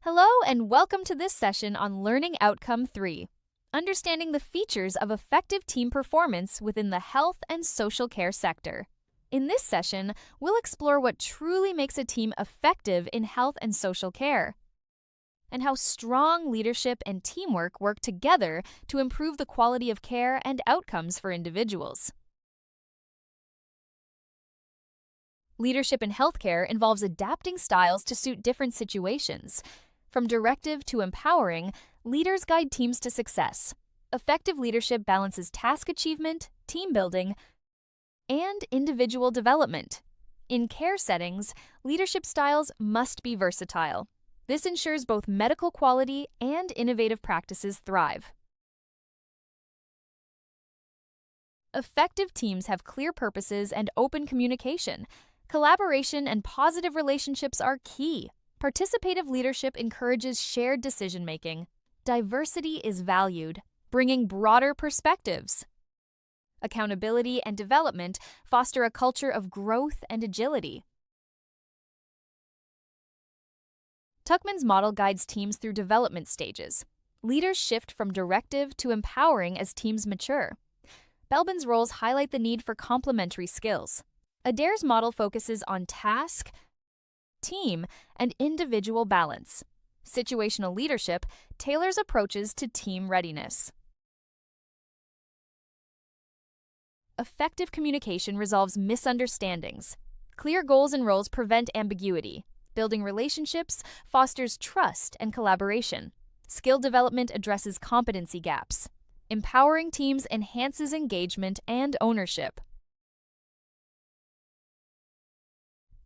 Hello and welcome to this session on Learning Outcome 3, understanding the features of effective team performance within the health and social care sector. In this session, we'll explore what truly makes a team effective in health and social care, and how strong leadership and teamwork work together to improve the quality of care and outcomes for individuals. Leadership in healthcare involves adapting styles to suit different situations. From directive to empowering, leaders guide teams to success. Effective leadership balances task achievement, team building, and individual development. In care settings, leadership styles must be versatile. This ensures both medical quality and innovative practices thrive. Effective teams have clear purposes and open communication. Collaboration and positive relationships are key. Participative leadership encourages shared decision-making. Diversity is valued, bringing broader perspectives. Accountability and development foster a culture of growth and agility. Tuckman's model guides teams through development stages. Leaders shift from directive to empowering as teams mature. Belbin's roles highlight the need for complementary skills. Adair's model focuses on task, team, and individual balance. Situational leadership tailors approaches to team readiness. Effective communication resolves misunderstandings. Clear goals and roles prevent ambiguity. Building relationships fosters trust and collaboration. Skill development addresses competency gaps. Empowering teams enhances engagement and ownership.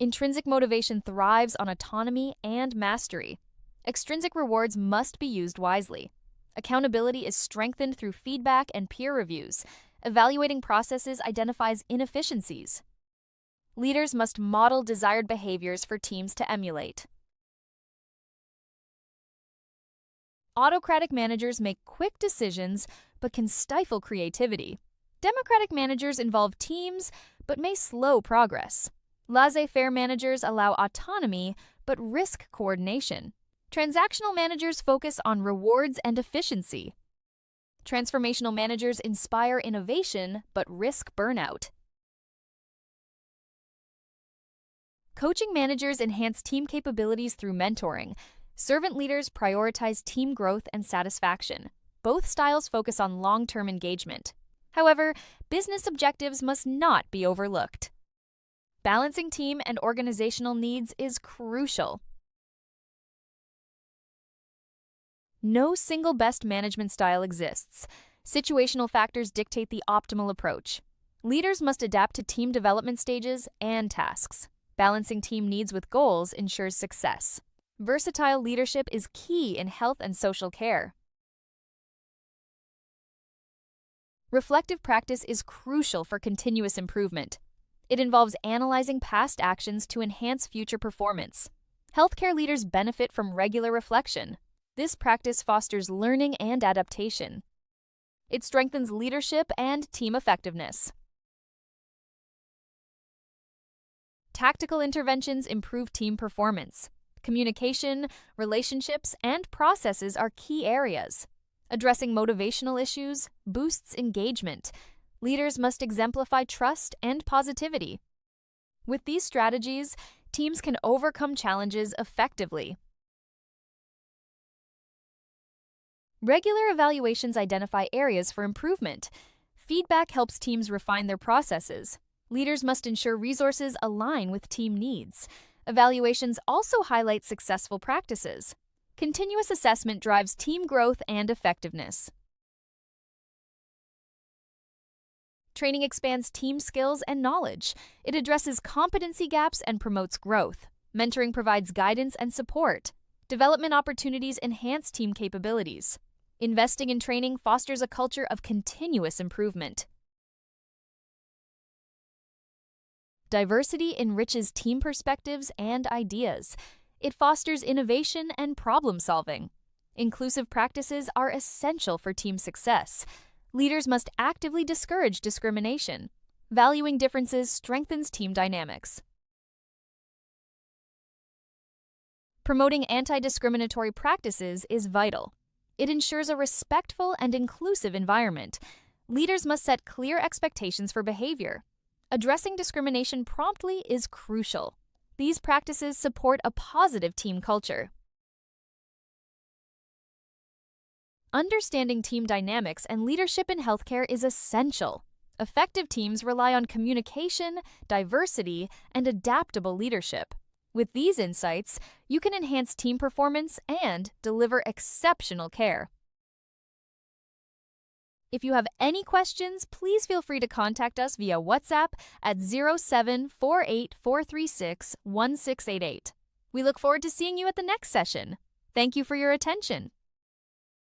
Intrinsic motivation thrives on autonomy and mastery. Extrinsic rewards must be used wisely. Accountability is strengthened through feedback and peer reviews. Evaluating processes identifies inefficiencies. Leaders must model desired behaviors for teams to emulate. Autocratic managers make quick decisions but can stifle creativity. Democratic managers involve teams but may slow progress. Laissez-faire managers allow autonomy but risk coordination. Transactional managers focus on rewards and efficiency. Transformational managers inspire innovation but risk burnout. Coaching managers enhance team capabilities through mentoring. Servant leaders prioritize team growth and satisfaction. Both styles focus on long-term engagement. However, business objectives must not be overlooked. Balancing team and organizational needs is crucial. No single best management style exists. Situational factors dictate the optimal approach. Leaders must adapt to team development stages and tasks. Balancing team needs with goals ensures success. Versatile leadership is key in health and social care. Reflective practice is crucial for continuous improvement. It involves analyzing past actions to enhance future performance. Healthcare leaders benefit from regular reflection. This practice fosters learning and adaptation. It strengthens leadership and team effectiveness. Tactical interventions improve team performance. Communication, relationships, and processes are key areas. Addressing motivational issues boosts engagement. Leaders must exemplify trust and positivity. With these strategies, teams can overcome challenges effectively. Regular evaluations identify areas for improvement. Feedback helps teams refine their processes. Leaders must ensure resources align with team needs. Evaluations also highlight successful practices. Continuous assessment drives team growth and effectiveness. Training expands team skills and knowledge. It addresses competency gaps and promotes growth. Mentoring provides guidance and support. Development opportunities enhance team capabilities. Investing in training fosters a culture of continuous improvement. Diversity enriches team perspectives and ideas. It fosters innovation and problem-solving. Inclusive practices are essential for team success. Leaders must actively discourage discrimination. Valuing differences strengthens team dynamics. Promoting anti-discriminatory practices is vital. It ensures a respectful and inclusive environment. Leaders must set clear expectations for behavior. Addressing discrimination promptly is crucial. These practices support a positive team culture. Understanding team dynamics and leadership in healthcare is essential. Effective teams rely on communication, diversity, and adaptable leadership. With these insights, you can enhance team performance and deliver exceptional care. If you have any questions, please feel free to contact us via WhatsApp at 0748 436 1688. We look forward to seeing you at the next session. Thank you for your attention.